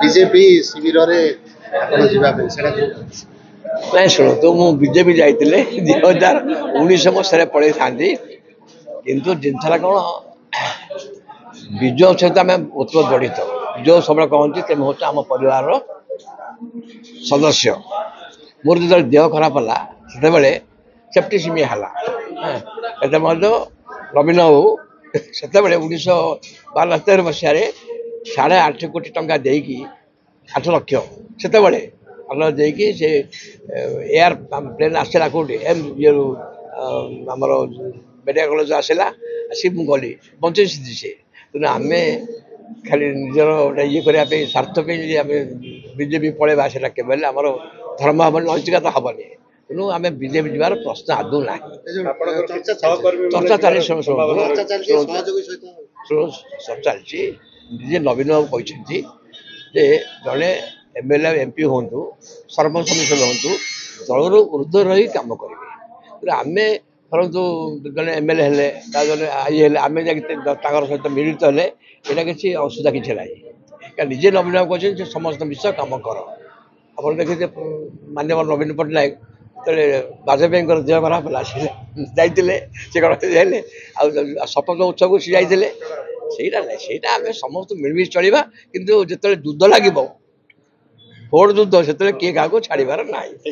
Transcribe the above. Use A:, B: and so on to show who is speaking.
A: BJP शिविर
B: ନାଇଁ ଶୁଣନ୍ତୁ ମୁଁ ବିଜେପି ଯାଇଥିଲେ 2019 ମସିହାରେ ପଳେଇଥାନ୍ତି କିନ୍ତୁ ଜିନିଷଟା କ'ଣ ବିଜୟ ସହିତ ଆମେ ଉତ୍ପତ୍ତ ଜଡ଼ିତ ବିଜୟ ସବୁବେଳେ କହନ୍ତି ତେଣୁ ହେଉଛି ଆମ ପରିବାରର ସଦସ୍ୟ ମୋର ଯେତେବେଳେ ଦେହ ଖରାପ ହେଲା ସେତେବେଳେ ସେପ୍ଟିସିମିଆ ହେଲା ଏତେ ମଧ୍ୟ ନବୀନ ବାବୁ ସେତେବେଳେ 1972 ମସିହାରେ 8.5 କୋଟି ଟଙ୍କା ଦେଇକି 8 ଲକ୍ଷ ସେତେବେଳେ ଦେଇକି ସେ ଏୟାର ପ୍ଲେନ୍ ଆସିଲା କେଉଁଠି ଆମର ମେଡ଼ିକାଲ କଲେଜ ଆସିଲା ଆସି ମୁଁ ଗଲି ବଞ୍ଚେଇଛି ସେ ତେଣୁ ଆମେ ଖାଲି ନିଜର ଗୋଟେ ଇଏ କରିବା ପାଇଁ ସ୍ୱାର୍ଥ ପାଇଁ ଯଦି ଆମେ ବିଜେପି ପଳେଇବା ସେଇଟା କେବେ ହେଲେ ଆମର ଧର୍ମ ହେବନି ନୈତିକତା ହେବନି ତେଣୁ ଆମେ ବିଜେପି ଯିବାର ପ୍ରଶ୍ନ ଆଦୌ ନାହିଁ ଚର୍ଚ୍ଚା ଚାଲିଛି ଚାଲିଛି ନିଜେ ନବୀନ ବାବୁ କହିଛନ୍ତି ଯେ ଜଣେ MLA MP ହୁଅନ୍ତୁ ସରପଞ୍ଚ ସଦସ୍ୟ ହୁଅନ୍ତୁ ଦଳରୁ ଉର୍ଦ୍ଧ୍ୱ ରହି କାମ କରିବେ ଆମେ ଧରନ୍ତୁ ଜଣେ MLA ହେଲେ ତା ଜଣେ ଇଏ ହେଲେ ଆମେ ଯାଇକି ତାଙ୍କର ସହିତ ମିଳିତ ହେଲେ ଏଇଟା କିଛି ଅସୁବିଧା କିଛି ନାହିଁ କାରଣ ନିଜେ ନବୀନ ବାବୁ କହିଛନ୍ତି ଯେ ସମସ୍ତ ବିଷୟ କାମ କର ଆପଣ ଦେଖିଥିବେ ମାନ୍ୟବର ନବୀନ ପଟ୍ଟନାୟକ ଯେତେବେଳେ ବାଜପେୟୀଙ୍କର ଦେହ ଖରାପ ହେଲା ସେ ଯାଇଥିଲେ ସେ କ'ଣ ହେଲେ ଆଉ ଶପଥ ଉତ୍ସବକୁ ସେ ଯାଇଥିଲେ ସେଇଟା ନାହିଁ ସେଇଟା ଆମେ ସମସ୍ତେ ମିଳିମିଶି ଚଳିବା କିନ୍ତୁ ଯେତେବେଳେ ଯୁଦ୍ଧ ଲାଗିବ ଭୋଟ ଯୁଦ୍ଧ ସେତେବେଳେ କିଏ କାହାକୁ ଛାଡ଼ିବାର ନାହିଁ।